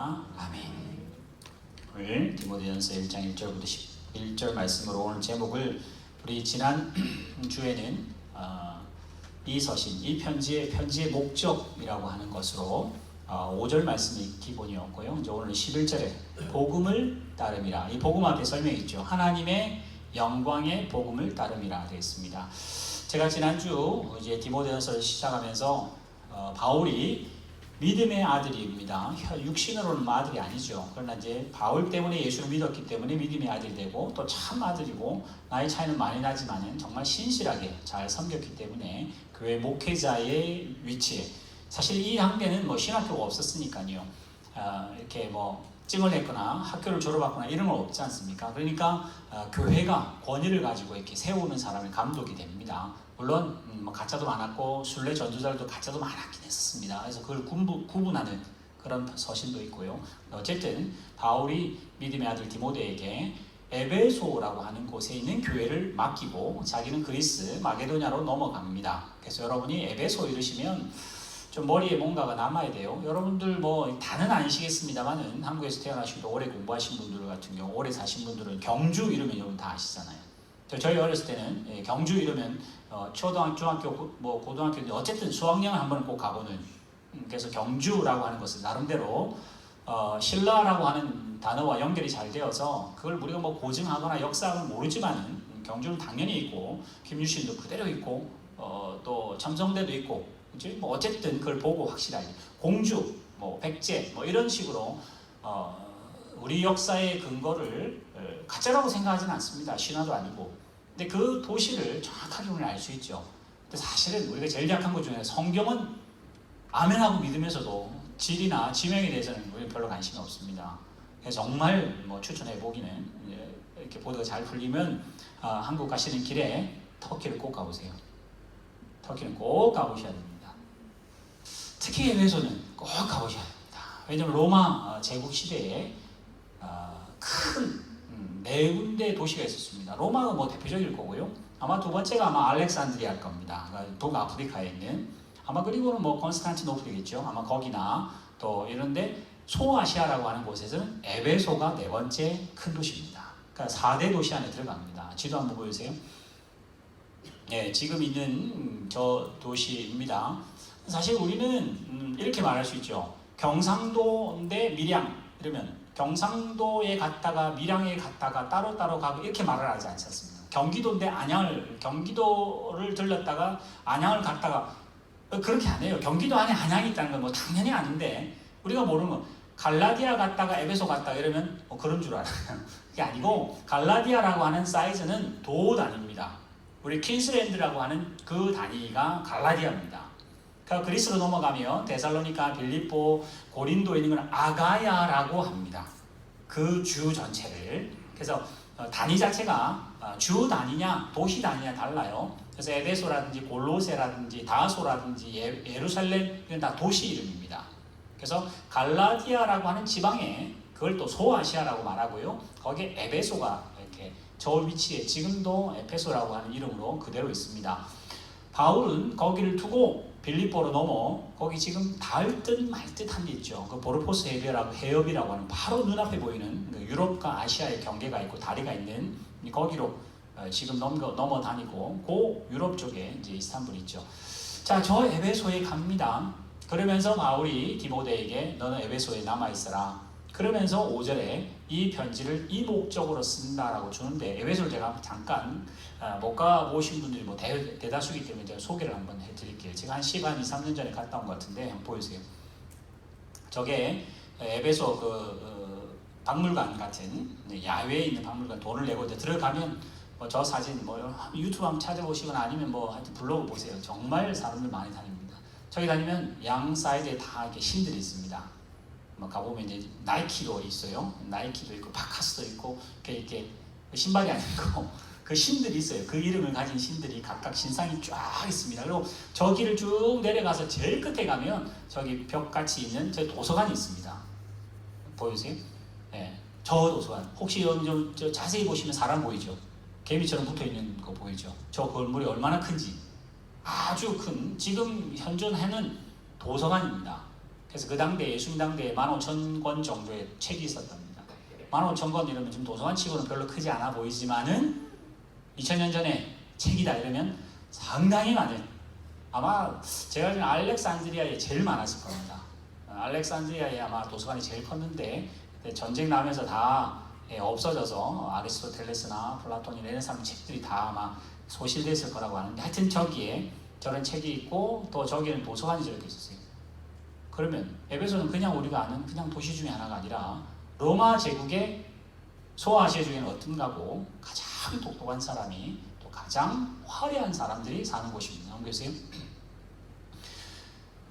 아멘. 오늘 디모데전서 1장 1절부터 11절 말씀으로 오늘 제목을 우리 지난 주에는 이 서신, 이 편지의 목적이라고 하는 것으로 5절 말씀이 기본이었고요. 이제 오늘 11절에 복음을 따름이라. 이 복음 앞에 설명이 있죠. 하나님의 영광의 복음을 따름이라 되어 있습니다. 제가 지난주 이제 디모데전서를 시작하면서 바울이 믿음의 아들입니다. 육신으로는 아들이 아니죠. 그러나 이제 바울 때문에 예수를 믿었기 때문에 믿음의 아들이 되고 또 참 아들이고 나이 차이는 많이 나지만은 정말 신실하게 잘 섬겼기 때문에 교회 목회자의 위치에 사실 이 단계는 뭐 신학교가 없었으니까요. 이렇게 뭐 증을 냈거나 학교를 졸업했거나 이런 건 없지 않습니까? 그러니까 교회가 권위를 가지고 이렇게 세우는 사람이 감독이 됩니다. 물론 뭐 가짜도 많았고 순례 전도자들도 가짜도 많았긴 했었습니다. 그래서 그걸 구분하는 그런 서신도 있고요. 어쨌든 바울이 믿음의 아들 디모데에게 에베소라고 하는 곳에 있는 교회를 맡기고 자기는 그리스 마게도냐로 넘어갑니다. 그래서 여러분이 에베소 이러시면 좀 머리에 뭔가가 남아야 돼요. 여러분들 뭐 다는 아니시겠습니다만은 한국에서 태어나시고 오래 공부하신 분들 같은 경우 오래 사신 분들은 경주 이러면 여러분 다 아시잖아요. 저희 어렸을 때는 경주 이러면 초등학교, 중학교, 뭐 고등학교 어쨌든 수학여행을 한번 꼭 가보는 그래서 경주라고 하는 것은 나름대로 신라라고 하는 단어와 연결이 잘 되어서 그걸 우리가 뭐 고증하거나 역사학은 모르지만은 경주는 당연히 있고 김유신도 그대로 있고 또 첨성대도 있고 뭐 어쨌든 그걸 보고 확실하게 공주, 뭐 백제 뭐 이런 식으로 우리 역사의 근거를 가짜라고 생각하지는 않습니다. 신화도 아니고. 근데 그 도시를 정확하게 우리는 알 수 있죠. 근데 사실은 우리가 제일 약한 것 중에 성경은 아멘하고 믿으면서도 질이나 지명에 대해서는 우리는 별로 관심이 없습니다. 그래서 정말 뭐 추천해 보기는 이렇게 보도가 잘 풀리면 한국 가시는 길에 터키를 꼭 가보세요. 터키는 꼭 가보셔야 됩니다. 특히 에베소는 꼭 가보셔야 됩니다. 왜냐하면 로마 제국 시대에 큰 네 군데 도시가 있었습니다. 로마가 뭐 대표적일 거고요. 아마 두 번째가 아마 알렉산드리아일 겁니다. 동아프리카에 있는 아마 그리고는 뭐 콘스탄티노플이겠죠. 아마 거기나 또 이런데 소아시아라고 하는 곳에서는 에베소가 네 번째 큰 도시입니다. 그러니까 4대 도시 안에 들어갑니다. 지도 한번 보여주세요. 네, 지금 있는 저 도시입니다. 사실 우리는 이렇게 말할 수 있죠. 경상도인데 밀양 이러면 경상도에 갔다가 밀양에 갔다가 따로따로 가고 이렇게 말을 하지 않습니까? 경기도인데 경기도를 들렀다가 안양을 갔다가 그렇게 안 해요. 경기도 안에 안양이 있다는 건 뭐 당연히 아는데 우리가 모르는 건 갈라디아 갔다가 에베소 갔다 이러면 그런 줄 알아요. 그게 아니고 갈라디아라고 하는 사이즈는 도 단위입니다. 우리 퀸스랜드라고 하는 그 단위가 갈라디아입니다. 그러니까 그리스로 넘어가면 데살로니가, 빌립보, 고린도에 있는 건 아가야라고 합니다. 그 주 전체를. 그래서 단위 자체가 주 단위냐 도시 단위냐 달라요. 그래서 에베소라든지 골로세라든지 다소라든지 예루살렘 이건 다 도시 이름입니다. 그래서 갈라디아라고 하는 지방에 그걸 또 소아시아라고 말하고요. 거기에 에베소가 이렇게 저 위치에 지금도 에페소라고 하는 이름으로 그대로 있습니다. 바울은 거기를 두고 빌립보로 넘어 거기 지금 닿을 듯 말 듯 한 데 있죠. 그 보르포스 해협이라고 하는 바로 눈앞에 보이는 그 유럽과 아시아의 경계가 있고 다리가 있는 거기로 지금 넘어 다니고 그 유럽 쪽에 이제 이스탄불이 있죠. 자, 저 에베소에 갑니다. 그러면서 바울이 디모데에게 너는 에베소에 남아 있어라. 그러면서 5절에 이 편지를 이 목적으로 쓴다라고 주는데 에베소를 제가 잠깐 못 가보신 분들이 뭐 대다수이기 때문에 제가 소개를 한번 해드릴게요. 제가 한 2, 3년 전에 갔다 온 것 같은데 한번 보여주세요. 저게 에베소 박물관 같은 야외에 있는 박물관 돈을 내고 들어가면 뭐 저 사진 뭐 유튜브 한번 찾아보시거나 아니면 뭐 하여튼 블로그 보세요. 정말 사람들 많이 다닙니다. 저기 다니면 양 사이드에 다 이렇게 신들이 있습니다. 뭐 가보면 이제 나이키도 있어요. 나이키도 있고 바카스도 있고 이렇게 신발이 아니고 그 신들이 있어요. 그 이름을 가진 신들이 각각 신상이 쫙 있습니다. 그리고 저기를 쭉 내려가서 제일 끝에 가면 저기 벽같이 있는 저 도서관이 있습니다. 보이세요? 네, 저 도서관. 혹시 좀 자세히 보시면 사람 보이죠? 개미처럼 붙어있는 거 보이죠? 저 건물이 얼마나 큰지. 아주 큰 지금 현존하는 도서관입니다. 그래서 그 당대 예수님 당대에 15,000권 정도의 책이 있었답니다. 15,000권 이러면 지금 도서관 치고는 별로 크지 않아 보이지만은 2000년 전에 책이다 이러면 상당히 많은, 아마 제가 알기로는 알렉산드리아에 제일 많았을 겁니다. 알렉산드리아에 아마 도서관이 제일 컸는데 전쟁 나면서 다 없어져서 아리스토텔레스나 플라톤이나 이런 사람 책들이 다 아마 소실됐을 거라고 하는데, 하여튼 저기에 저런 책이 있고 또 저기에는 도서관이 저렇게 있었어요. 그러면 에베소는 그냥 우리가 아는 그냥 도시 중에 하나가 아니라 로마 제국의 소아시아 중에는 어떤가고 가장 똑똑한 사람이 또 가장 화려한 사람들이 사는 곳입니다. 넘겨주세요.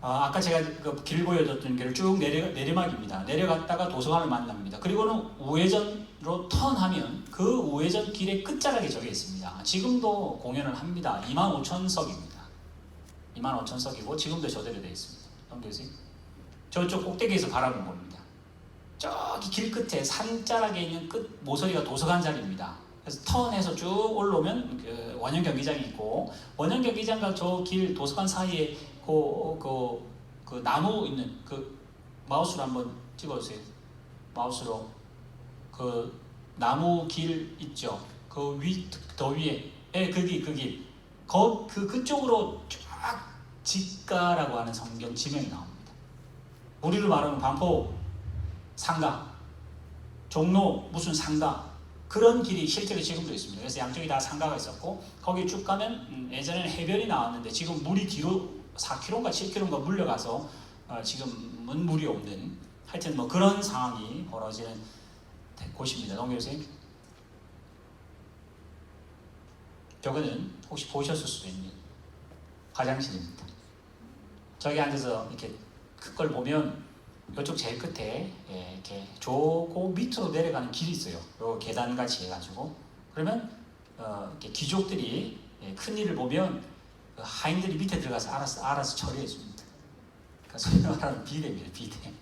아까 제가 그 길 보여줬던 길을 쭉 내리막입니다. 내려갔다가 도서관을 만납니다. 그리고는 우회전으로 턴하면 그 우회전 길의 끝자락에 저게 있습니다. 지금도 공연을 합니다. 25,000석입니다. 25,000석이고 지금도 저대로 되어 있습니다. 넘겨주세요. 저쪽 꼭대기에서 바라본 겁니다. 저기 길 끝에 산자락에 있는 끝 모서리가 도서관 자리입니다. 그래서 턴해서 쭉 올라오면 그 원형 경기장이 있고, 원형 경기장과 저 길 도서관 사이에 그 나무 있는 그 마우스로 한번 찍어주세요. 마우스로 그 나무 길 있죠. 그 더 위에 그 길 그쪽으로 쫙 직가라고 하는 성경 지명이 나옵니다. 우리로 말하면 반포 상가, 종로 무슨 상가, 그런 길이 실제로 지금도 있습니다. 그래서 양쪽이 다 상가가 있었고, 거기 쭉 가면 예전에는 해변이 나왔는데 지금 물이 뒤로 4km인가 7km인가 물려가서 지금은 물이 없는, 하여튼 뭐 그런 상황이 벌어지는 곳입니다. 넘겨주세요. 저거는 혹시 보셨을 수도 있는 화장실입니다. 저기 앉아서 이렇게 그걸 보면 이쪽 제일 끝에 이렇게 조고 밑으로 내려가는 길이 있어요. 요 계단같이 해가지고, 그러면 이렇게 귀족들이 큰 일을 보면 하인들이 밑에 들어가서 알아서 처리해 줍니다. 그러니까 소위 말하는 비대입니다. 비대.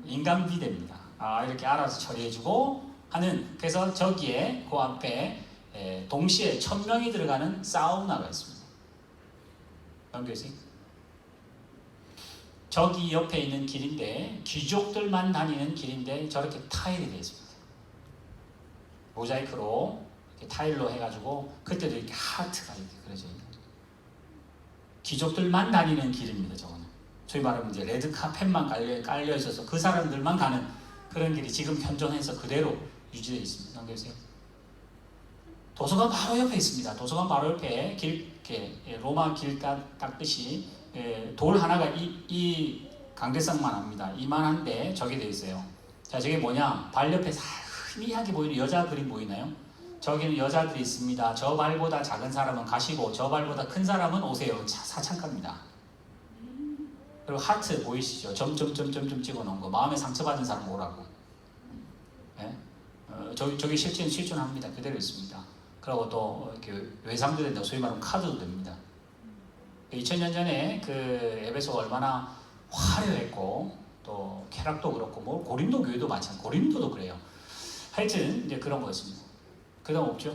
인간 비대입니다. 이렇게 알아서 처리해주고 하는. 그래서 저기에 그 앞에 동시에 1000명이 들어가는 사우나가 있습니다. 연결식. 저기 옆에 있는 길인데 귀족들만 다니는 길인데 저렇게 타일이 되어 있습니다. 모자이크로 이렇게 타일로 해가지고 그때도 이렇게 하트가 이렇게 그려져 있는, 귀족들만 다니는 길입니다. 저거는 소위 말하면 이제 레드 카펫만 깔려 있어서 그 사람들만 가는 그런 길이 지금 현존해서 그대로 유지되어 있습니다. 넘겨주세요. 도서관 바로 옆에 있습니다. 도서관 바로 옆에 이렇게 로마 길 닦듯이 돌 하나가 이 강대상만 합니다. 이만한데 저게 되어 있어요. 자, 저게 뭐냐? 발 옆에 희미하게 보이는 여자 그림 보이나요? 저기는 여자들이 있습니다. 저 발보다 작은 사람은 가시고 저 발보다 큰 사람은 오세요. 사창가입니다. 그리고 하트 보이시죠? 점점점점점 찍어놓은 거. 마음에 상처받은 사람 오라고. 네? 저기 실존합니다. 그대로 있습니다. 그리고 또 이렇게 외상도 된다. 소위 말하면 카드도 됩니다. 2000년 전에 그 에베소가 얼마나 화려했고 또 쾌락도 그렇고 뭐 고린도 교회도 마찬가지. 고린도도 그래요. 하여튼 이제 그런 거였습니다. 그 다음 없죠?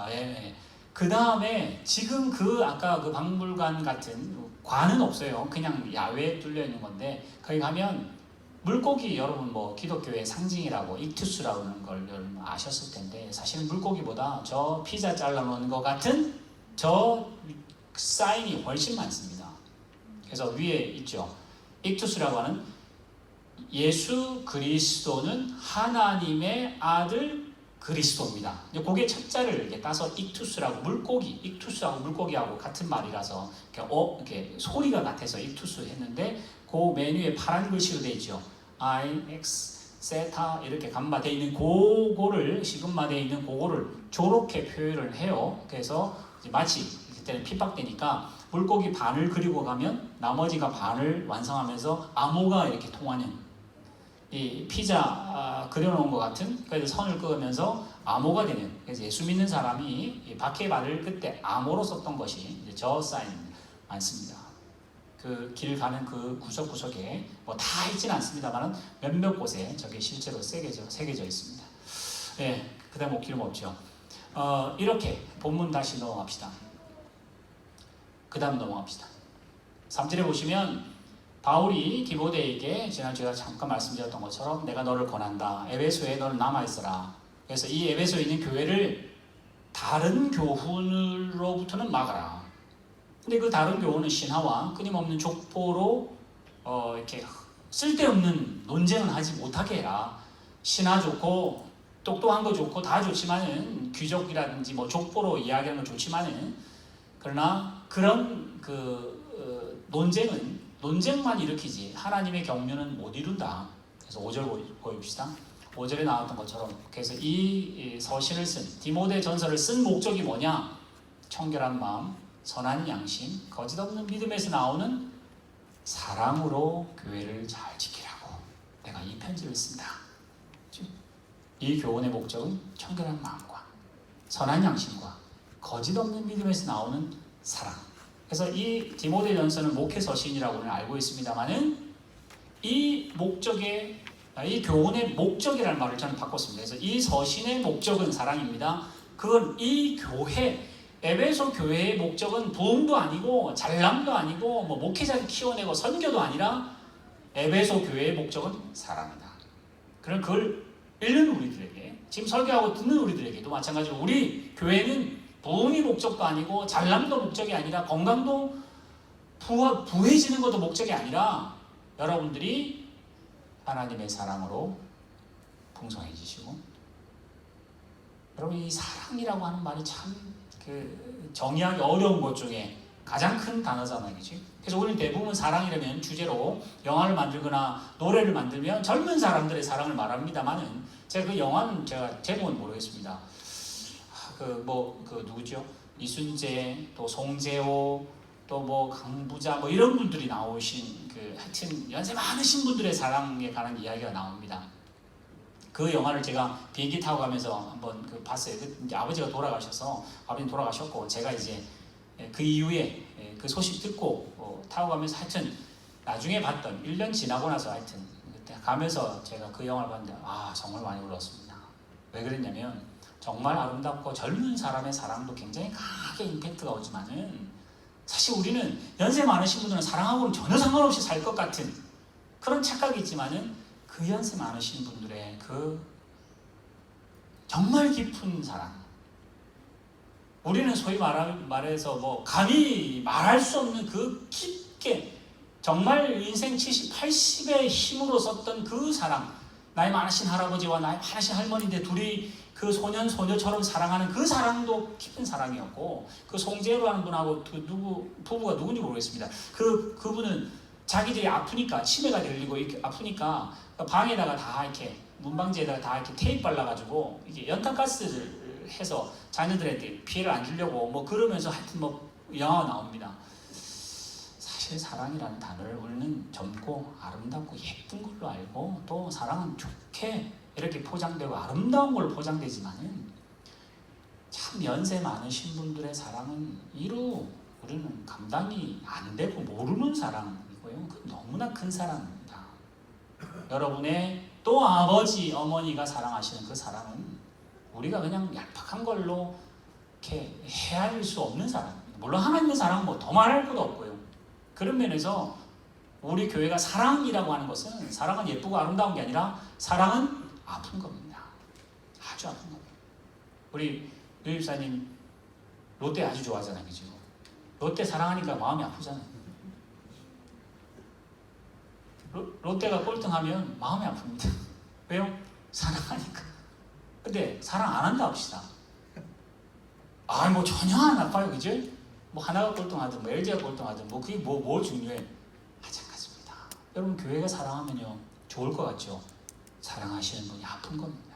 예. 그 다음에 지금 아까 그 박물관 같은 관은 없어요. 그냥 야외에 뚫려 있는 건데, 거기 가면 물고기, 여러분 뭐 기독교의 상징이라고 익투스라고 하는 걸 여러분 아셨을 텐데, 사실은 물고기보다 저 피자 잘라놓은 것 같은 저 사인이 훨씬 많습니다. 그래서 위에 있죠. 익투스라고 하는 예수 그리스도는 하나님의 아들 그리스도입니다. 그게 첫자를 이렇게 따서 익투스라고, 익투스하고 물고기하고 같은 말이라서 이렇게 소리가 같아서 익투스 했는데, 그 메뉴에 파란 글씨로 되어 있죠. I, X, 세타 이렇게 감마 되어 있는 그거를, 시그마 되어 있는 그거를 저렇게 표현을 해요. 그래서 이제 마치 그때는 핍박되니까 물고기 반을 그리고 가면 나머지가 반을 완성하면서 암호가 이렇게 통하는, 이 피자 그려놓은 것 같은, 그래서 선을 그으면서 암호가 되는, 그래서 예수 믿는 사람이 박해받을 그때 암호로 썼던 것이 이제 저 사인 많습니다. 그 길 가는 그 구석구석에 뭐 다 있지는 않습니다만 몇몇 곳에 저게 실제로 새겨져 있습니다. 예, 그 다음 기름 없죠. 이렇게 본문 다시 넘어갑시다. 그 다음 넘어갑시다. 3절에 보시면 바울이 디모데에게 지난 제가 잠깐 말씀드렸던 것처럼 내가 너를 권한다. 에베소에 너는 남아있어라. 그래서 이 에베소에 있는 교회를 다른 교훈으로부터는 막아라. 근데 그 다른 교훈은 신화와 끊임없는 족보로 이렇게 쓸데없는 논쟁은 하지 못하게 해라. 신화 좋고 똑똑한 거 좋고 다 좋지만은 귀족이라든지 뭐 족보로 이야기하는 거 좋지만은 그러나 그런 논쟁만 일으키지 하나님의 경륜은 못 이룬다. 그래서 5절 보입시다. 5절에 나왔던 것처럼 그래서 이 서신을 쓴 디모데 전서를 쓴 목적이 뭐냐? 청결한 마음, 선한 양심, 거짓 없는 믿음에서 나오는 사랑으로 교회를 잘 지키라고 내가 이 편지를 쓴다. 이 교훈의 목적은 청결한 마음과 선한 양심과 거짓 없는 믿음에서 나오는 사랑. 그래서 이 디모데 전서는 목회 서신이라고는 알고 있습니다만은 이 교훈의 목적이라는 말을 저는 바꿨습니다. 그래서 이 서신의 목적은 사랑입니다. 그건 이 교회 에베소 교회의 목적은 부흥도 아니고 잘남도 아니고 뭐 목회자를 키워내고 선교도 아니라 에베소 교회의 목적은 사랑이다. 그럼 그걸 읽는 우리들에게 지금 설교하고 듣는 우리들에게도 마찬가지로 우리 교회는 부흥이 목적도 아니고 잘남도 목적이 아니라 건강도 부해지는 것도 목적이 아니라 여러분들이 하나님의 사랑으로 풍성해지시고 여러분 이 사랑이라고 하는 말이 참 정의하기 어려운 것 중에 가장 큰 단어잖아요. 그치? 그래서 우리는 대부분 사랑이라면 주제로 영화를 만들거나 노래를 만들면 젊은 사람들의 사랑을 말합니다만은 제가 그 영화는 제가 제목은 모르겠습니다. 누구죠? 이순재, 또 송재호, 또 뭐 강부자 뭐 이런 분들이 나오신 하여튼 연세 많으신 분들의 사랑에 관한 이야기가 나옵니다. 그 영화를 제가 비행기 타고 가면서 한번 봤어요. 이제 아버지가 돌아가셔서 아버님 돌아가셨고 제가 이제 그 이후에 그 소식 듣고 타고 가면서 하여튼 나중에 봤던 1년 지나고 나서 하여튼 그때 가면서 제가 그 영화를 봤는데 정말 많이 울었습니다. 왜 그랬냐면 정말 아름답고 젊은 사람의 사랑도 굉장히 강하게 임팩트가 오지만은 사실 우리는 연세 많으신 분들은 사랑하고는 전혀 상관없이 살 것 같은 그런 착각이 있지만은 그 연세 많으신 분들의 그 정말 깊은 사랑 우리는 소위 말해서 뭐 감히 말할 수 없는 그 깊게 정말 인생 70, 80의 힘으로 썼던 그 사랑 나이 많으신 할아버지와 나이 많으신 할머니인데 둘이 그 소녀처럼 사랑하는 그 사랑도 깊은 사랑이었고 그 송재로라는 분하고 부부가 누군지 모르겠습니다. 그분은 자기들이 아프니까 치매가 들리고 이렇게 아프니까 방에다가 다 이렇게 문방지에다가 다 이렇게 테이프 발라가지고 이게 연탄가스를 해서 자녀들한테 피해를 안 주려고 뭐 그러면서 하여튼 뭐 영화가 나옵니다. 사실 사랑이라는 단어를 우리는 젊고 아름답고 예쁜 걸로 알고 또 사랑은 좋게 이렇게 포장되고 아름다운 걸로 포장되지만은 참 연세 많으신 분들의 사랑은 우리는 감당이 안 되고 모르는 사랑이고요. 그 너무나 큰 사랑입니다. 여러분의 또 아버지, 어머니가 사랑하시는 그 사랑은 우리가 그냥 얄팍한 걸로 이렇게 헤아릴 수 없는 사랑입니다. 물론 하나님의 사랑은 뭐 더 말할 것도 없고요. 그런 면에서 우리 교회가 사랑이라고 하는 것은 사랑은 예쁘고 아름다운 게 아니라 사랑은 아픈 겁니다. 아주 아픈 겁니다. 우리 유입사님 롯데 아주 좋아하잖아요. 그죠? 롯데 사랑하니까 마음이 아프잖아요. 롯데가 꼴등하면 마음이 아픕니다. 왜요? 사랑하니까. 근데 사랑 안 한다 합시다. 뭐 전혀 안 아파요. 그죠? 뭐 하나가 꼴등하든 뭐 LG가 꼴등하든 뭐 그게 뭘 중요해? 마찬가지입니다. 여러분 교회가 사랑하면요 좋을 것 같죠? 사랑하시는 분이 아픈 겁니다.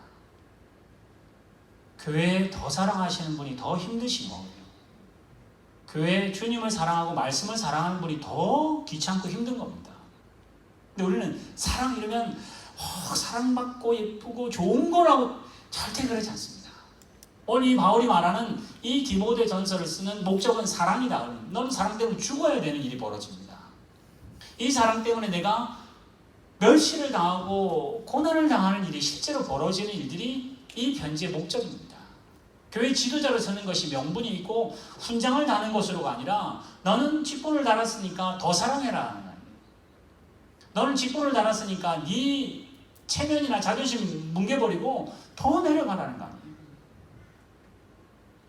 교회에 더 사랑하시는 분이 더 힘드신 거예요. 교회 주님을 사랑하고 말씀을 사랑하는 분이 더 귀찮고 힘든 겁니다. 근데 우리는 사랑 이러면 사랑받고 예쁘고 좋은 거라고 절대 그러지 않습니다. 오늘 이 바울이 말하는 이 디모데 전서를 쓰는 목적은 사랑이다. 너는 사랑 때문에 죽어야 되는 일이 벌어집니다. 이 사랑 때문에 내가 멸시를 당하고 고난을 당하는 일이 실제로 벌어지는 일들이 이 편지의 목적입니다. 교회 지도자로 서는 것이 명분이 있고 훈장을 다는 것으로가 아니라 너는 직분을 달았으니까 더 사랑해라. 너는 직분을 달았으니까 네 체면이나 자존심 뭉개버리고 더 내려가라는 거 아니에요.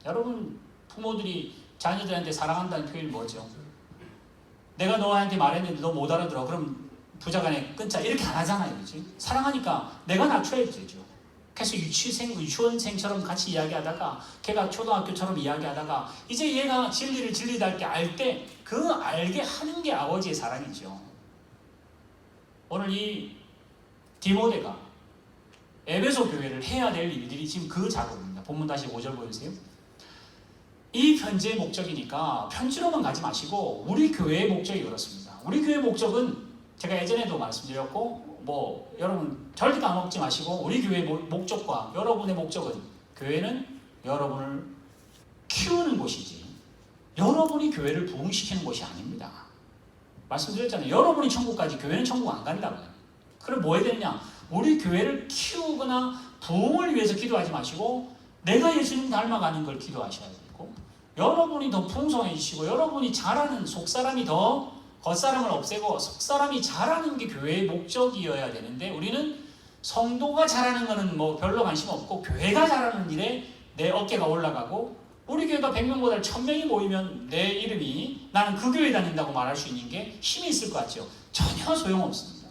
여러분, 부모들이 자녀들한테 사랑한다는 표현이 뭐죠? 내가 너한테 말했는데 너 못 알아들어. 그럼 부자간에 끊자. 이렇게 안 하잖아요. 그렇지? 사랑하니까 내가 낮춰야 되죠. 계속 유치원생처럼 같이 이야기하다가 걔가 초등학교처럼 이야기하다가 이제 얘가 진리를 진리다 할 게 알 때 그 알게 하는 게 아버지의 사랑이죠. 오늘 이 디모데가 에베소 교회를 해야 될 일들이 지금 그 작업입니다. 본문 다시 5절 보여주세요. 이 편지의 목적이니까 편지로만 가지 마시고 우리 교회의 목적이 그렇습니다. 우리 교회의 목적은 제가 예전에도 말씀드렸고 여러분 절대 까먹지 마시고 우리 교회의 목적과 여러분의 목적은 교회는 여러분을 키우는 곳이지 여러분이 교회를 부흥시키는 곳이 아닙니다. 말씀드렸잖아요. 여러분이 천국 가지 교회는 천국 안 간다고요. 그럼 뭐 해야 되냐? 우리 교회를 키우거나 부흥을 위해서 기도하지 마시고 내가 예수님 닮아가는 걸 기도하셔야 되고 여러분이 더 풍성해지시고 여러분이 잘하는 속사람이 더 겉사람을 없애고 속사람이 잘하는 게 교회의 목적이어야 되는데 우리는 성도가 잘하는 거는 뭐 별로 관심 없고 교회가 잘하는 일에 내 어깨가 올라가고 우리 교회가 100명보다 1000명이 모이면 내 이름이 나는 그 교회 다닌다고 말할 수 있는 게 힘이 있을 것 같죠? 전혀 소용없습니다.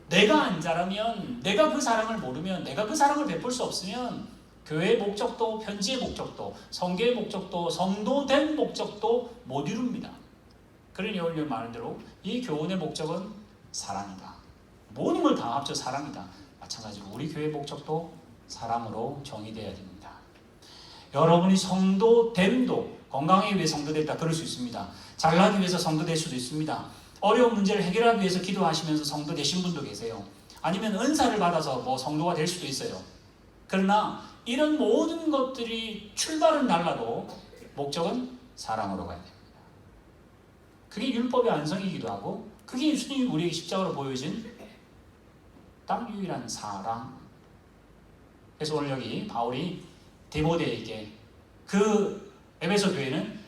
내가 안 잘하면 내가 그 사랑을 모르면 내가 그 사랑을 베풀 수 없으면 교회의 목적도 편지의 목적도 성교의 목적도 성도된 목적도 못 이룹니다. 그러니 오늘 말한 대로 이 교훈의 목적은 사랑이다. 모든 걸 다 합쳐 사랑이다. 마찬가지로 우리 교회의 목적도 사랑으로 정의되어야 됩니다. 여러분이 성도됨도 건강하기 위해 성도됐다 그럴 수 있습니다. 잘나기 위해서 성도될 수도 있습니다. 어려운 문제를 해결하기 위해서 기도하시면서 성도되신 분도 계세요. 아니면 은사를 받아서 뭐 성도가 될 수도 있어요. 그러나 이런 모든 것들이 출발은 달라도 목적은 사랑으로 가야 됩니다. 그게 율법의 완성이기도 하고 그게 예수님이 우리에게 십자가로 보여진 딱 유일한 사랑. 그래서 오늘 여기 바울이 디모데에게 그 에베소 교회는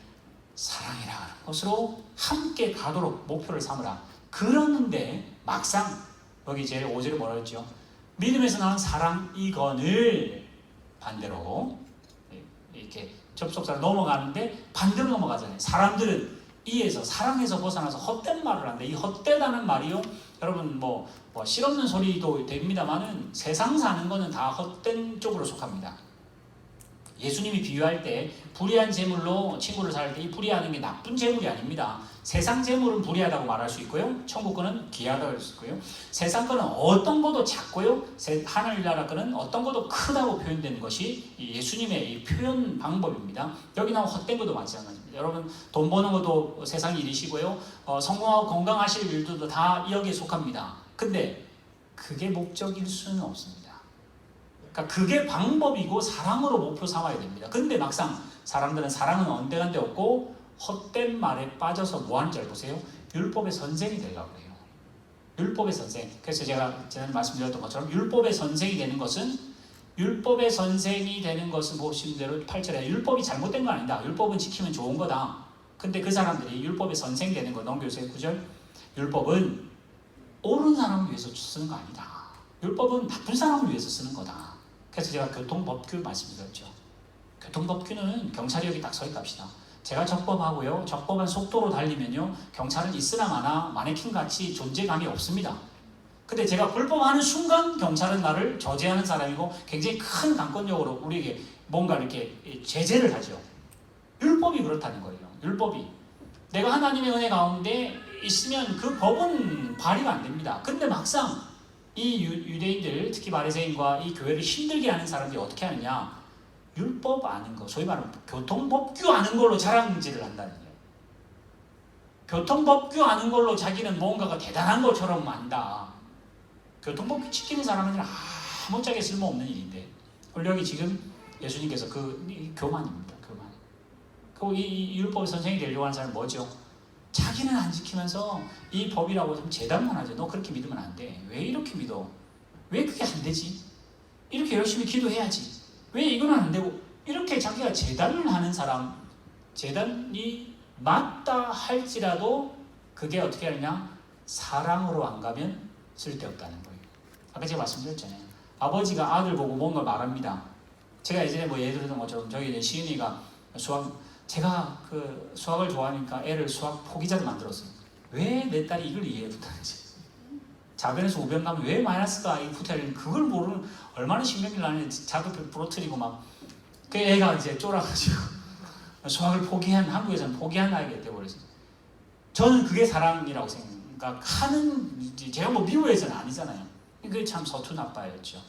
사랑이라 하는 것으로 함께 가도록 목표를 삼으라. 그러는데 막상 여기 제일 5절에 뭐라 했죠? 믿음에서 나는 사랑이거늘 반대로 이렇게 접속사를 넘어가는데 반대로 넘어가잖아요. 사람들은 이에서 사랑에서 벗어나서 헛된 말을 한다. 이 헛되다는 말이요. 여러분 뭐 실없는 소리도 됩니다만은 세상 사는 거는 다 헛된 쪽으로 속합니다. 예수님이 비유할 때 불의한 재물로 친구를 살 때 이 불의하는 게 나쁜 재물이 아닙니다. 세상 재물은 불의하다고 말할 수 있고요. 천국 거는 귀하다고 할 수 있고요. 세상 거는 어떤 것도 작고요. 하늘나라 거는 어떤 것도 크다고 표현되는 것이 예수님의 이 표현 방법입니다. 여기 나온 헛된 것도 마찬가지입니다. 여러분 돈 버는 것도 세상 일이시고요. 성공하고 건강하실 일들도 다 여기에 속합니다. 근데 그게 목적일 수는 없습니다. 그러니까 그게 방법이고 사랑으로 목표 삼아야 됩니다. 근데 막상 사람들은 사랑은 언데간데 없고 헛된 말에 빠져서 뭐 하는지 알 보세요. 율법의 선생이 되려고 해요. 율법의 선생. 그래서 제가 전에 말씀드렸던 것처럼 율법의 선생이 되는 것은 보신 대로 8절에 율법이 잘못된 거 아니다. 율법은 지키면 좋은 거다. 근데 그 사람들이 율법의 선생 되는 거 넘겨주세요. 9절. 율법은 옳은 사람을 위해서 쓰는 거 아니다. 율법은 나쁜 사람을 위해서 쓰는 거다. 그래서 제가 교통법규 말씀드렸죠. 교통법규는 경찰이 여기 딱 서 있답시다. 제가 적법하고요. 적법한 속도로 달리면요. 경찰은 있으나 마나 마네킹같이 존재감이 없습니다. 근데 제가 불법하는 순간 경찰은 나를 저지하는 사람이고 굉장히 큰 강권력으로 우리에게 뭔가 이렇게 제재를 하죠. 율법이 그렇다는 거예요. 율법이. 내가 하나님의 은혜 가운데 있으면 그 법은 발휘가 안 됩니다. 근데 막상 이 유대인들, 특히 바리새인과 이 교회를 힘들게 하는 사람들이 어떻게 하느냐? 율법 아는 거, 소위 말하는 교통법규 아는 걸로 자랑질을 한다는 거예요. 교통법규 아는 걸로 자기는 뭔가가 대단한 것처럼 안다. 교통법규 지키는 사람은 아무짝에 쓸모없는 일인데 오늘 여기 지금 예수님께서 교만입니다. 교만. 이 율법 선생이 되려고 하는 사람은 뭐죠? 자기는 안 지키면서 이 법이라고 좀 재단만 하죠. 너 그렇게 믿으면 안 돼. 왜 이렇게 믿어? 왜 그게 안 되지? 이렇게 열심히 기도해야지. 왜 이건 안 되고? 이렇게 자기가 재단을 하는 사람, 재단이 맞다 할지라도 그게 어떻게 하느냐? 사랑으로 안 가면 쓸데없다는 거예요. 아까 제가 말씀드렸잖아요. 아버지가 아들 보고 뭔가 말합니다. 제가 예전에 뭐 예를 들었던 것처럼 저희 이제 시은이가 제가 그 수학을 좋아하니까 애를 수학 포기자로 만들었어요. 왜 내 딸이 이걸 이해 못하는지. 자변에서 우변 가면 왜 마이너스가 이 붙어야되는 그걸 모르는 얼마나 신경질 나는지 자극을 부러뜨리고 막 그 애가 이제 쫄아가지고 수학을 포기한 한국에서는 포기한 나이가 되어버렸어요. 저는 그게 사랑이라고 생각해요. 그러니까 하는 제가 뭐 미국에서는 아니잖아요. 그게 참 서툰 아빠였죠.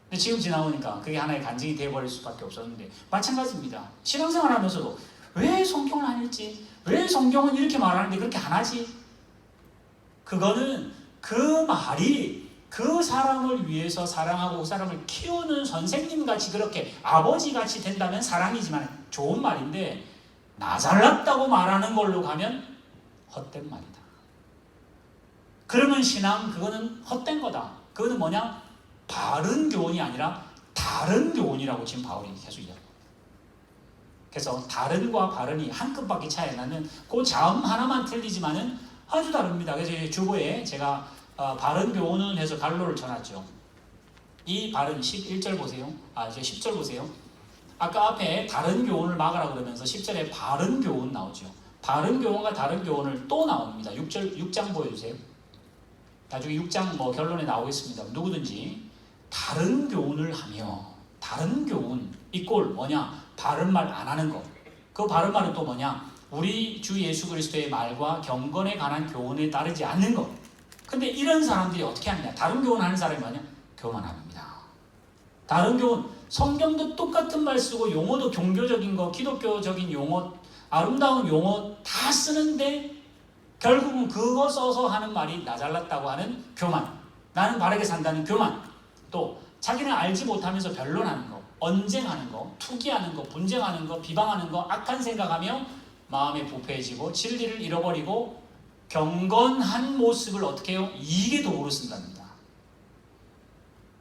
근데 지금 지나오니까 그게 하나의 간증이 되어버릴 수밖에 없었는데 마찬가지입니다. 신앙생활 하면서도 왜 성경을 안 읽지? 왜 성경은 이렇게 말하는데 그렇게 안 하지? 그거는 그 말이 그 사람을 위해서 사랑하고 그 사람을 키우는 선생님같이 그렇게 아버지같이 된다면 사랑이지만 좋은 말인데 나 잘났다고 말하는 걸로 가면 헛된 말이다. 그러면 신앙 그거는 헛된 거다. 그거는 뭐냐? 바른 교훈이 아니라 다른 교훈이라고 지금 바울이 계속 이야기합니다. 그래서 다른과 바른이 한 끗밖에 차이 안 나는 그 자음 하나만 틀리지만은 아주 다릅니다. 그래서 주보에 제가 바른 교훈은 해서 갈로를 쳐놨죠. 이 바른 11절 보세요. 이제 10절 보세요. 아까 앞에 다른 교훈을 막으라 그러면서 10절에 바른 교훈 나오죠. 바른 교훈과 다른 교훈을 또 나옵니다. 6장 보여주세요. 나중에 6장 뭐 결론에 나오겠습니다. 누구든지 다른 교훈을 하며 다른 교훈 이꼴 뭐냐? 바른 말 안 하는 것. 그 바른 말은 또 뭐냐? 우리 주 예수 그리스도의 말과 경건에 관한 교훈에 따르지 않는 것. 근데 이런 사람들이 어떻게 하느냐? 다른 교훈 하는 사람이 뭐냐? 교만합니다. 다른 교훈, 성경도 똑같은 말 쓰고 용어도 종교적인 거, 기독교적인 용어, 아름다운 용어 다 쓰는데 결국은 그거 써서 하는 말이 나 잘났다고 하는 교만. 나는 바르게 산다는 교만. 또 자기는 알지 못하면서 변론하는 거, 언쟁하는 거, 투기하는 거, 분쟁하는 거, 비방하는 거, 악한 생각하며 마음이 부패해지고 진리를 잃어버리고 경건한 모습을 어떻게 해요? 이익의 도구로 쓴답니다.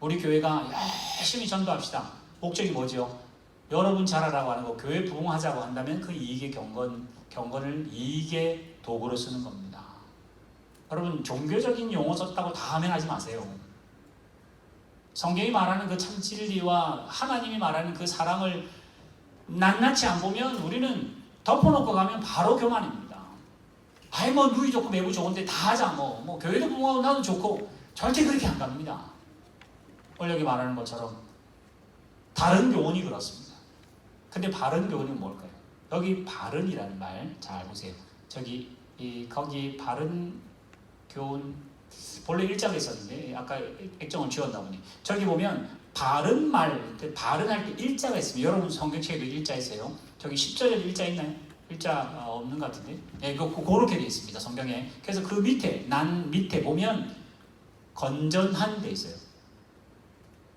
우리 교회가 열심히 전도합시다. 목적이 뭐죠? 여러분 잘하라고 하는 거, 교회 부흥하자고 한다면 그 이익의 경건을 이익의 도구로 쓰는 겁니다. 여러분 종교적인 용어 썼다고 다 하면 하지 마세요. 성경이 말하는 그 참 진리와 하나님이 말하는 그 사랑을 낱낱이 안 보면 우리는 덮어놓고 가면 바로 교만입니다. 뭐 누이 좋고 매부 좋은데 다 하자 뭐 교회도 부흥하고 나도 좋고 절대 그렇게 안 갑니다. 오늘 여기 말하는 것처럼 다른 교훈이 그렇습니다. 근데 바른 교훈이 뭘까요? 여기 바른이라는 말 잘 보세요. 거기 바른 교훈 본래 일자가 있었는데 아까 액정을 지웠나 보니 저기 보면 바른 말, 바른 할 때 일자가 있습니다. 여러분 성경책에도 일자 있어요. 저기 10절에도 일자 있나요? 일자 없는 것 같은데? 네, 그렇게 되어 있습니다. 성경에. 그래서 그 밑에 난 밑에 보면 건전한 돼 있어요.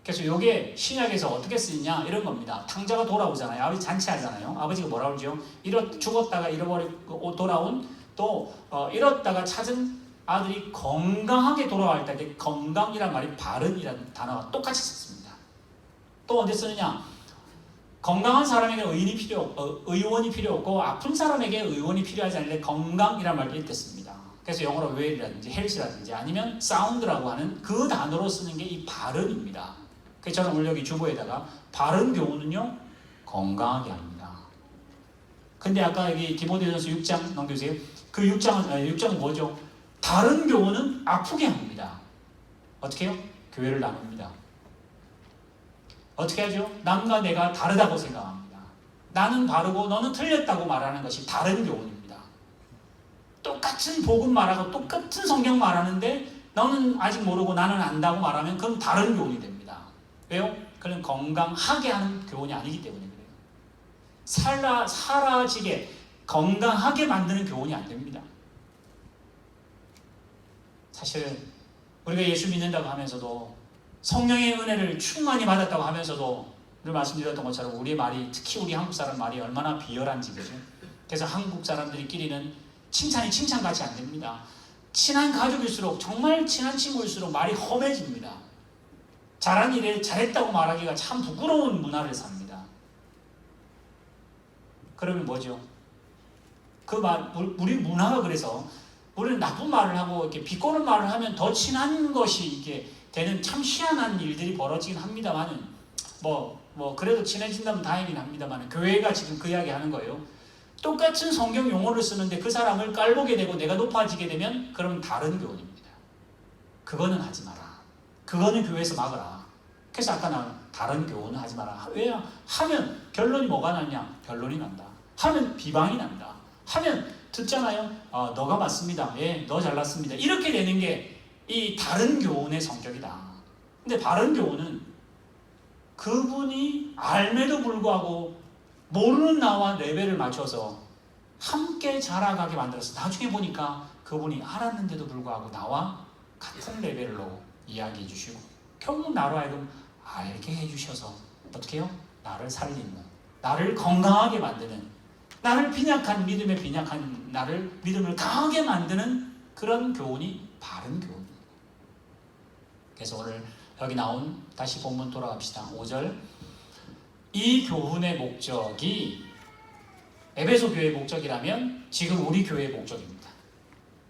그래서 이게 신약에서 어떻게 쓰느냐 이런 겁니다. 탕자가 돌아오잖아요. 아버지 잔치하잖아요. 아버지가 뭐라고 그러죠? 죽었다가 잃어버리고 돌아온 또 잃었다가 찾은 아들이 건강하게 돌아갈 때 건강이란 말이 바른이라는 단어가 똑같이 썼습니다. 또 언제 쓰느냐? 건강한 사람에게 의원이 필요 없고 아픈 사람에게 의원이 필요하지 않는데 건강이란 말도 있겠습니다. 그래서 영어로 well이라든지 health라든지 아니면 sound라고 하는 그 단어로 쓰는 게 이 바른입니다. 그래서 저는 오늘 여기 주보에다가 바른 교훈은요 건강하게 합니다. 근데 아까 여기 디모데전서 6장 넘겨주세요. 그 6장은 뭐죠? 다른 교훈은 아프게 합니다. 어떻게 해요? 교회를 나눕니다. 어떻게 하죠? 남과 내가 다르다고 생각합니다. 나는 바르고 너는 틀렸다고 말하는 것이 다른 교훈입니다. 똑같은 복음 말하고 똑같은 성경 말하는데 너는 아직 모르고 나는 안다고 말하면 그건 다른 교훈이 됩니다. 왜요? 그건 건강하게 하는 교훈이 아니기 때문에 그래요. 사라지게 건강하게 만드는 교훈이 안 됩니다. 사실 우리가 예수 믿는다고 하면서도 성령의 은혜를 충만히 받았다고 하면서도 늘 말씀드렸던 것처럼 우리의 말이 특히 우리 한국 사람 말이 얼마나 비열한지 그죠? 그래서 한국 사람들끼리는 칭찬이 칭찬같이 안 됩니다. 친한 가족일수록 정말 친한 친구일수록 말이 험해집니다. 잘한 일에 잘했다고 말하기가 참 부끄러운 문화를 삽니다. 그러면 뭐죠? 우리 문화가 그래서 우리는 나쁜 말을 하고 이렇게 비꼬는 말을 하면 더 친한 것이 이게 되는 참 희한한 일들이 벌어지긴 합니다만은 그래도 친해진다면 다행이긴 합니다만 교회가 지금 그 이야기 하는 거예요. 똑같은 성경 용어를 쓰는데 그 사람을 깔보게 되고 내가 높아지게 되면 그러면 다른 교훈입니다. 그거는 하지 마라. 그거는 교회에서 막으라. 그래서 아까 나온 다른 교훈은 하지 마라. 왜냐? 하면 결론이 뭐가 나냐? 결론이 난다. 하면 비방이 난다. 하면 듣잖아요. 너가 맞습니다. 예, 너 잘났습니다. 이렇게 되는 게 이 다른 교훈의 성격이다. 근데 바른 교훈은 그분이 알매도 불구하고 모르는 나와 레벨을 맞춰서 함께 자라가게 만들어서 나중에 보니까 그분이 알았는데도 불구하고 나와 같은 레벨로 이야기해 주시고 결국 나로 하여금 알게 해주셔서 어떻게 해요? 나를 살리는, 나를 건강하게 만드는, 나를 빈약한 믿음에 빈약한 나를 믿음을 강하게 만드는 그런 교훈이 바른 교훈입니다. 그래서 오늘 여기 나온 다시 본문 돌아갑시다. 5절 이 교훈의 목적이 에베소 교회의 목적이라면 지금 우리 교회의 목적입니다.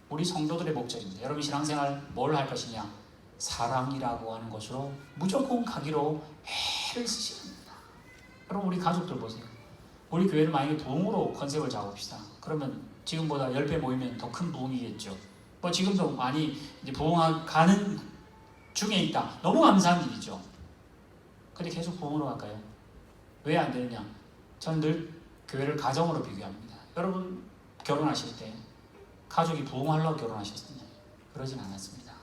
우리 성도들의 목적입니다. 여러분 신앙생활 뭘 할 것이냐? 사랑이라고 하는 것으로 무조건 가기로 애를 쓰셔야 됩니다. 여러분 우리 가족들 보세요. 우리 교회를 만약에 부흥으로 컨셉을 잡읍시다. 그러면 지금보다 10배 모이면 더 큰 부흥이겠죠. 지금도 많이 이제 부흥가는 중에 있다. 너무 감사한 일이죠. 근데 계속 부흥으로 갈까요? 왜 안 되느냐? 저는 늘 교회를 가정으로 비교합니다. 여러분 결혼하실 때 가족이 부흥하려고 결혼하셨느냐? 그러진 않았습니다.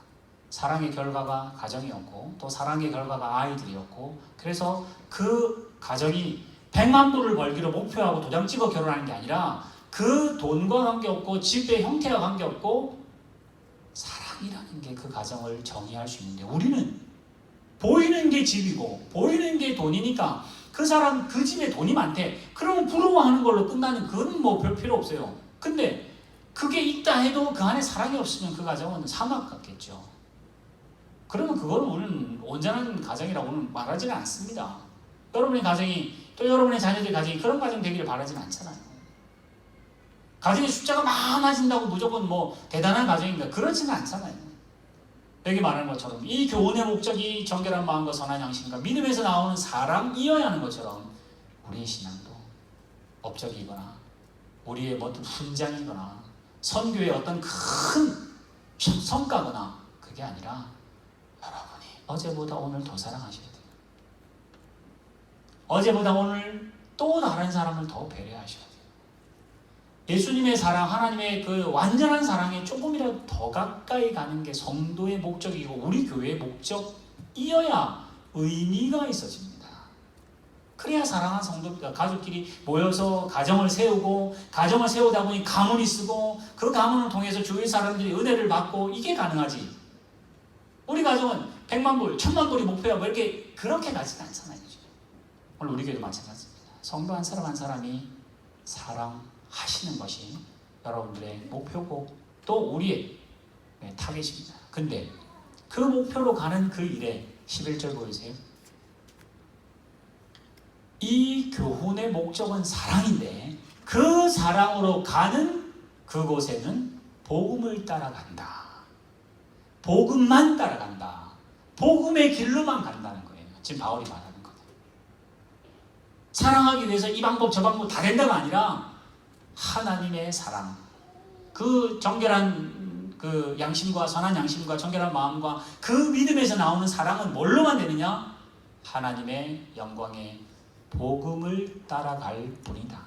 사랑의 결과가 가정이었고 또 사랑의 결과가 아이들이었고 그래서 그 가정이 100만 불을 벌기로 목표하고 도장 찍어 결혼하는 게 아니라 그 돈과 관계없고 집의 형태와 관계없고 사랑이라는 게 그 가정을 정의할 수 있는데 우리는 보이는 게 집이고 보이는 게 돈이니까 그 사람 그 집에 돈이 많대. 그러면 부러워하는 걸로 끝나는 그건 별 필요 없어요. 근데 그게 있다 해도 그 안에 사랑이 없으면 그 가정은 사막 같겠죠. 그러면 그거는 우리는 온전한 가정이라고는 말하지는 않습니다. 여러분의 가정이 또 여러분의 자녀들 가정이 그런 가정 되기를 바라지는 않잖아요. 가정의 숫자가 많아진다고 무조건 대단한 가정인가 그렇지는 않잖아요. 여기 말하는 것처럼 이 교훈의 목적이 정결한 마음과 선한 양심과 믿음에서 나오는 사랑이어야 하는 것처럼 우리의 신앙도 업적이거나 우리의 어떤 훈장이거나 선교의 어떤 큰 성과거나 그게 아니라 여러분이 어제보다 오늘 더 사랑하셔야 돼요. 어제보다 오늘 또 다른 사람을 더 배려하셔야 돼요. 예수님의 사랑, 하나님의 그 완전한 사랑에 조금이라도 더 가까이 가는 게 성도의 목적이고 우리 교회의 목적이어야 의미가 있어집니다. 그래야 사랑하는 성도, 가족끼리 모여서 가정을 세우고 가정을 세우다 보니 가문이 쓰고 그 가문을 통해서 주위 사람들이 은혜를 받고 이게 가능하지. 우리 가정은 100만 불, 1000만 불이 목표야 그렇게 가지는 않잖아요. 오늘 우리 교회도 마찬가지입니다. 성도 한 사람 한 사람이 사랑하시는 것이 여러분들의 목표고 또 우리의 타겟입니다. 근데 그 목표로 가는 그 일에 11절 보이세요? 이 교훈의 목적은 사랑인데 그 사랑으로 가는 그곳에는 복음을 따라간다. 복음만 따라간다. 복음의 길로만 간다는 거예요. 지금 바울이 말하는 거예요. 사랑하기 위해서 이 방법 저 방법 다 된다가 아니라 하나님의 사랑, 그 정결한 그 양심과 선한 양심과 정결한 마음과 그 믿음에서 나오는 사랑은 뭘로만 되느냐? 하나님의 영광의 복음을 따라갈 뿐이다.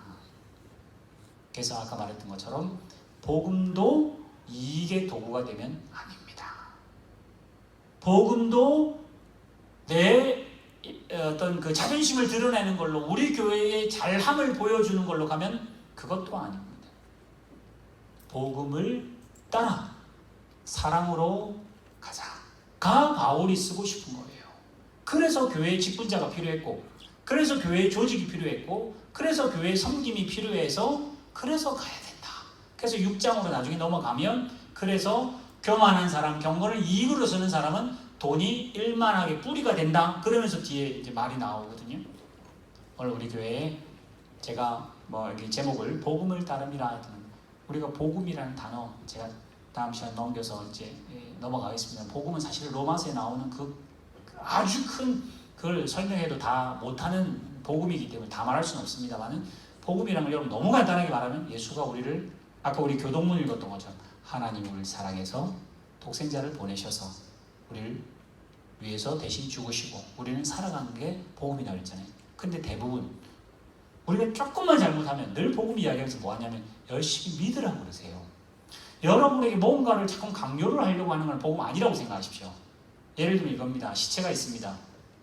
그래서 아까 말했던 것처럼 복음도 이익의 도구가 되면 아닙니다. 복음도 내 어떤 그 자존심을 드러내는 걸로 우리 교회의 잘함을 보여주는 걸로 가면 그것도 아닙니다. 복음을 따라 사랑으로 가자가 바울이 쓰고 싶은 거예요. 그래서 교회의 직분자가 필요했고 그래서 교회의 조직이 필요했고 그래서 교회의 섬김이 필요해서 그래서 가야 된다. 그래서 6장으로 나중에 넘어가면 그래서 교만한 사람, 경건을 이익으로 쓰는 사람은 돈이 일만하게 뿌리가 된다. 그러면서 뒤에 이제 말이 나오거든요. 오늘 우리 교회에 제가 여기 제목을 복음을 따름이라 했던 우리가 복음이라는 단어 제가 다음 시간 넘겨서 이제 넘어가겠습니다. 복음은 사실 로마서에 나오는 그 아주 큰 그걸 설명해도 다 못하는 복음이기 때문에 다 말할 수는 없습니다만은 복음이라는 걸 여러분 너무 간단하게 말하면 예수가 우리를 아까 우리 교동문 읽었던 것처럼 하나님이 우리를 사랑해서 독생자를 보내셔서 우리를 위해서 대신 죽으시고 우리는 살아가는 게 복음이라고 했잖아요. 근데 대부분 우리가 조금만 잘못하면 늘 복음 이야기하면서 뭐 하냐면 열심히 믿으라고 그러세요. 여러분에게 뭔가를 자꾸 강요를 하려고 하는 건 복음 아니라고 생각하십시오. 예를 들면 이겁니다. 시체가 있습니다.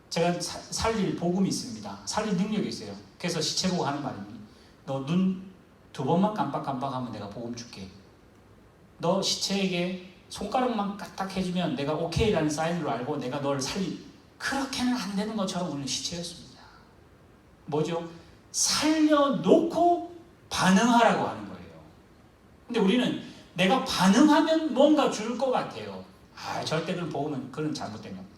제가 살릴 복음이 있습니다. 살릴 능력이 있어요. 그래서 시체 보고 하는 말입니다. 너 눈 2번만 깜빡깜빡하면 내가 복음 줄게. 너 시체에게 손가락만 까딱 해주면 내가 오케이라는 사인으로 알고 내가 너를 그렇게는 안 되는 것처럼 우리는 시체였습니다. 뭐죠? 살려놓고 반응하라고 하는 거예요. 근데 우리는 내가 반응하면 뭔가 줄 것 같아요. 절대 그런 복음은 그런 잘못된 겁니다.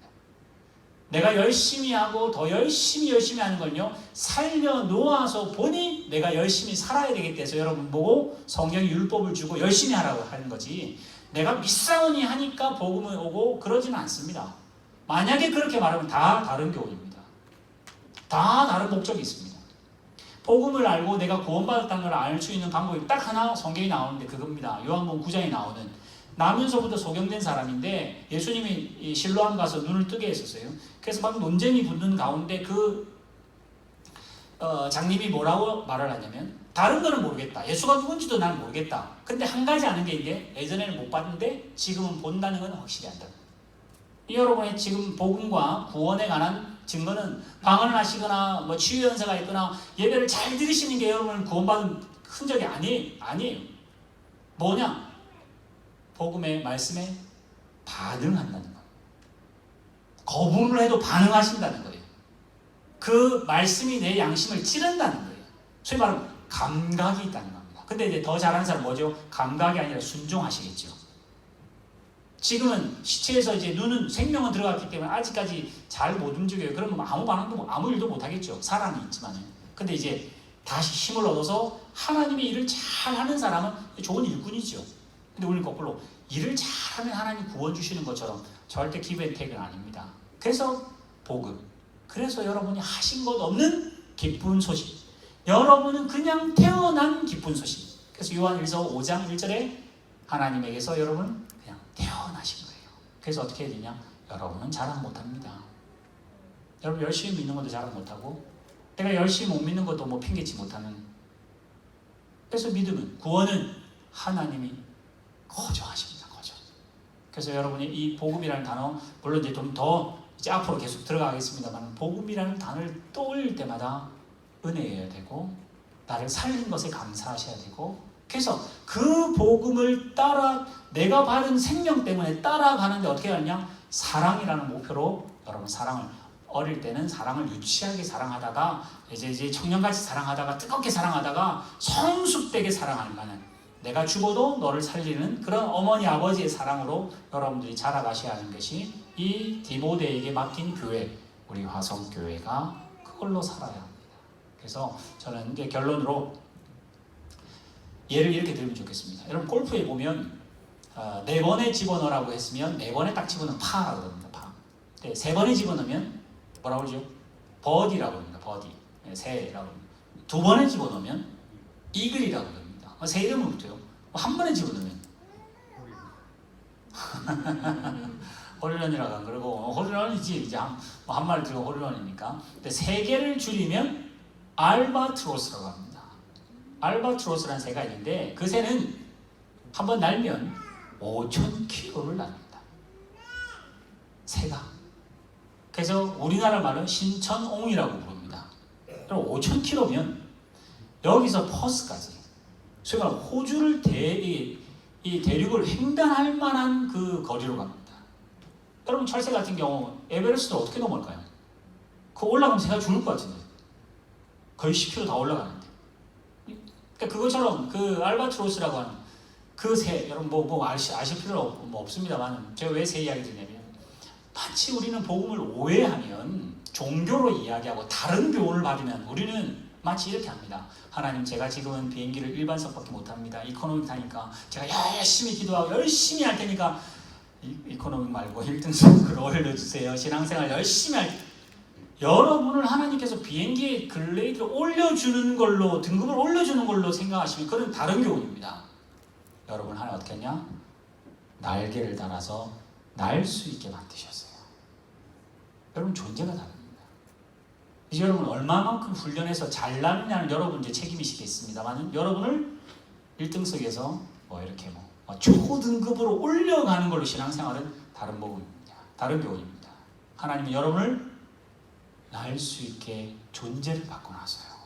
내가 열심히 하고 더 열심히 하는 걸요 살려놓아서 보니 내가 열심히 살아야 되겠다 해서 여러분 보고 성경이 율법을 주고 열심히 하라고 하는 거지, 내가 믿사오니 하니까 복음이 오고 그러지는 않습니다. 만약에 그렇게 말하면 다 다른 교훈입니다. 다 다른 목적이 있습니다. 복음을 알고 내가 구원받았다는 걸 알 수 있는 방법이 딱 하나 성경이 나오는데 그겁니다. 요한복음 9장에 나오는 나면서부터 소경된 사람인데 예수님이 실로암 가서 눈을 뜨게 했었어요. 그래서 막 논쟁이 붙는 가운데 장님이 뭐라고 말을 하냐면 다른 거는 모르겠다. 예수가 누군지도 나는 모르겠다. 근데 한 가지 아는 게 이게 예전에는 못 봤는데 지금은 본다는 건 확실히 안다. 여러분의 지금 복음과 구원에 관한 증거는 방언을 하시거나 뭐 치유 연세가 있거나 예배를 잘 드리시는 게 여러분을 구원받은 흔적이 아니에요. 뭐냐? 복음의 말씀에 반응한다는 거예요. 거부를 해도 반응하신다는 거예요. 그 말씀이 내 양심을 찌른다는 거예요. 소위 말하면 감각이 있다는 겁니다. 근데 이제 더 잘하는 사람은 뭐죠? 감각이 아니라 순종하시겠죠. 지금은 시체에서 이제 눈은 생명은 들어갔기 때문에 아직까지 잘 못 움직여요. 그러면 아무 반응도 아무 일도 못 하겠죠. 사람이 있지만은. 근데 이제 다시 힘을 얻어서 하나님의 일을 잘하는 사람은 좋은 일꾼이죠. 근데 우리는 거꾸로 일을 잘하면 하나님 구원 주시는 것처럼 절대 기브앤테이크는 아닙니다. 그래서 복음. 그래서 여러분이 하신 것 없는 기쁜 소식. 여러분은 그냥 태어난 기쁜 소식. 그래서 요한일서 5장 1절에 하나님에게서 여러분 그냥 태어나신 거예요. 그래서 어떻게 해야 되냐? 여러분은 자랑 못합니다. 여러분 열심히 믿는 것도 자랑 못하고 내가 열심히 못 믿는 것도 뭐 핑계치 못하는. 그래서 믿음은 구원은 하나님이 거저하십니다. 거저. 그래서 여러분이 이 복음이라는 단어 물론 이제 좀 더 이제 앞으로 계속 들어가겠습니다만 복음이라는 단어를 떠올릴 때마다 은혜여야 되고 나를 살린 것에 감사하셔야 되고 그래서 그 복음을 따라 내가 받은 생명 때문에 따라가는데 어떻게 하느냐? 사랑이라는 목표로 여러분 사랑을 어릴 때는 사랑을 유치하게 사랑하다가 이제 청년같이 사랑하다가 뜨겁게 사랑하다가 성숙되게 사랑하는 내가 죽어도 너를 살리는 그런 어머니 아버지의 사랑으로 여러분들이 자라가셔야 하는 것이 이 디모데에게 맡긴 교회 우리 화성교회가 그걸로 살아야 합니다. 그래서 저는 이제 결론으로 예를 이렇게 들면 좋겠습니다. 여러분 골프에 보면 4번에 집어넣으라고 했으면 4번에 딱 집어넣으면 파라고 합니다. 파. 3번에 집어넣으면 뭐라고 그러죠? 버디라고 합니다. 버디. 새라고 합니다. 2번에 집어넣으면 이글이라고 합니다. 새 이름을 붙여요. 한 번에 집어넣으면 홀런이라고 안 그러고 홀런이지 이제 한 마리 들고 홀런이니까. 근데 3개를 줄이면 알바트로스라고 합니다. 알바트로스라는 새가 있는데 그 새는 한 번 날면 5,000km를 납니다. 새가. 그래서 우리나라 말은 신천옹이라고 부릅니다. 그럼 5,000km면 여기서 퍼스까지 소위 말하면 호주를 이 대륙을 횡단할 만한 그 거리로 갑니다. 여러분 철새 같은 경우 에베레스트를 어떻게 넘을까요? 그거 올라가면 새가 죽을 것 같은데 거의 10km 다 올라가는데. 그러니까 그것처럼 그 알바트로스라고 하는 그 새 여러분 뭐 아실 필요 없습니다만 제가 왜 새 이야기 드냐면 마치 우리는 복음을 오해하면 종교로 이야기하고 다른 교훈을 받으면 우리는 마치 이렇게 합니다. 하나님, 제가 지금은 비행기를 일반석밖에 못합니다. 이코노미 타니까 제가 열심히 기도하고 열심히 할 테니까 이코노미 말고 1등석으로 올려주세요. 신앙생활 열심히 할 여러분을 하나님께서 비행기의 그레이드를 올려주는 걸로, 등급을 올려주는 걸로 생각하시면 그건 다른 교훈입니다. 여러분 하나님 어떻게 했냐? 날개를 달아서 날 수 있게 만드셨어요. 여러분 존재가 다릅니다. 이제 여러분 얼마만큼 훈련해서 잘 나느냐는 여러분 이제 책임이시겠습니다만, 여러분을 1등석에서 이렇게 초등급으로 올려가는 걸로 신앙생활은 다른 복음입니다. 다른 교훈입니다. 하나님은 여러분을 날 수 있게 존재를 바꿔놨어요.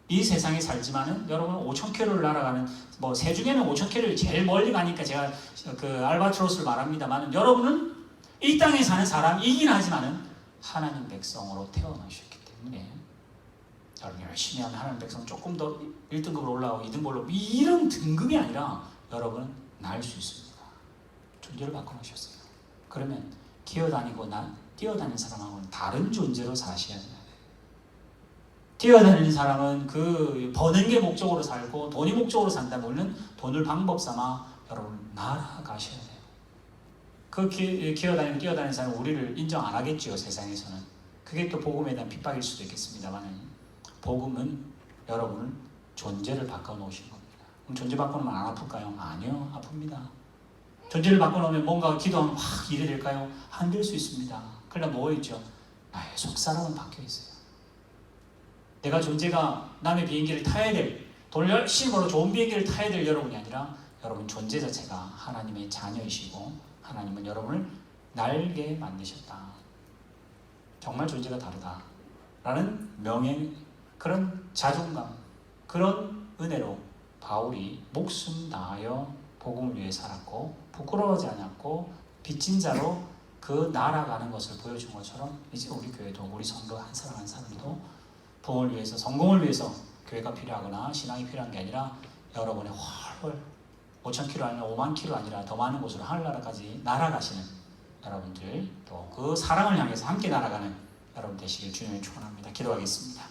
이 세상에 살지만은 여러분은 5,000km를 날아가는, 새 중에는 5,000km를 제일 멀리 가니까 제가 그 알바트로스를 말합니다만, 여러분은 이 땅에 사는 사람이긴 하지만은 하나님 백성으로 태어나셨기 때문에 여러분 열심히 하면 하나님 백성 조금 더 1등급으로 올라가고 2등급으로 이런 등급이 아니라 여러분은 날 수 있습니다. 존재를 바꿔놓으셨어요. 그러면 뛰어다니는 사람하고는 다른 존재로 사셔야 돼요. 뛰어다니는 사람은 그 버는 게 목적으로 살고 돈이 목적으로 산다면 우리는 돈을 방법 삼아 여러분 날아가셔야 돼요. 그 뛰어다니는 사람은 우리를 인정 안 하겠죠, 세상에서는. 그게 또 복음에 대한 핍박일 수도 있겠습니다만, 복음은 여러분을 존재를 바꿔놓으신 겁니다. 그럼 존재 바꿔놓으면 안 아플까요? 아니요, 아픕니다. 존재를 바꿔놓으면 뭔가 기도하면 확 일이 될까요? 안 될 수 있습니다. 그러나 뭐있죠? 나의 속사람은 바뀌어있어요. 내가 존재가 남의 비행기를 타야 될, 돈을 열심히 벌어 좋은 비행기를 타야 될 여러분이 아니라 여러분 존재 자체가 하나님의 자녀이시고 하나님은 여러분을 날게 만드셨다. 정말 존재가 다르다. 라는 명예, 그런 자존감, 그런 은혜로 바울이 목숨 다하여 복음을 위해 살았고 부끄러워하지 않았고 빚진 자로 그 날아가는 것을 보여준 것처럼 이제 우리 교회도, 우리 성도 한 사람 한 사람도 부흥을 위해서, 성공을 위해서 교회가 필요하거나 신앙이 필요한 게 아니라 여러분의 훨훨 5,000km 아니라 5만 km 아니라 더 많은 곳으로 하늘나라까지 날아가시는 여러분들, 또 그 사랑을 향해서 함께 날아가는 여러분 되시길 주님을 축원합니다. 기도하겠습니다.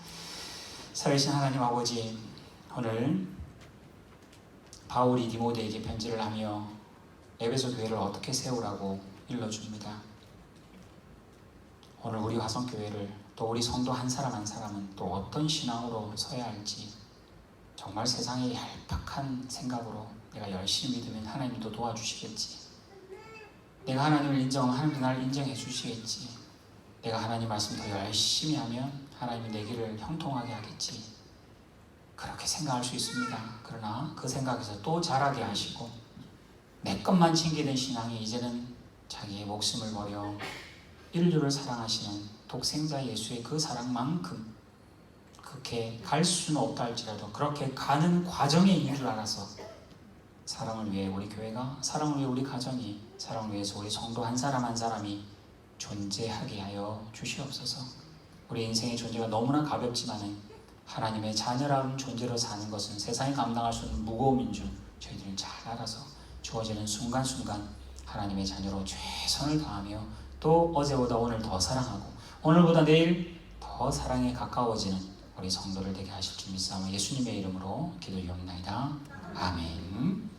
살아계신 하나님 아버지, 오늘 바울이 디모데에게 편지를 하며 에베소 교회를 어떻게 세우라고 일러줍니다. 오늘 우리 화성교회를, 또 우리 성도 한 사람 한 사람은 또 어떤 신앙으로 서야 할지, 정말 세상의 얄팍한 생각으로 내가 열심히 믿으면 하나님도 도와주시겠지, 내가 하나님을 하나님도 나를 인정해 주시겠지, 내가 하나님 말씀 더 열심히 하면 하나님이 내 길을 형통하게 하겠지, 그렇게 생각할 수 있습니다. 그러나 그 생각에서 또 자라게 하시고 내 것만 챙기던 신앙이 이제는 자기의 목숨을 버려 인류를 사랑하시는 독생자 예수의 그 사랑만큼 그렇게 갈 수는 없다 할지라도 그렇게 가는 과정인 줄 알아서 사랑을 위해 우리 교회가, 사랑을 위해 우리 가정이, 사랑을 위해서 우리 성도 한 사람 한 사람이 존재하게 하여 주시옵소서. 우리 인생의 존재가 너무나 가볍지만은 하나님의 자녀라는 존재로 사는 것은 세상이 감당할 수 없는 무거움인 줄 저희들은 잘 알아서 주어지는 순간순간 하나님의 자녀로 최선을 다하며 또 어제보다 오늘 더 사랑하고 오늘보다 내일 더 사랑에 가까워지는 우리 성도를 되게 하실 줄 믿사오며 예수님의 이름으로 기도드리옵나이다. 아멘.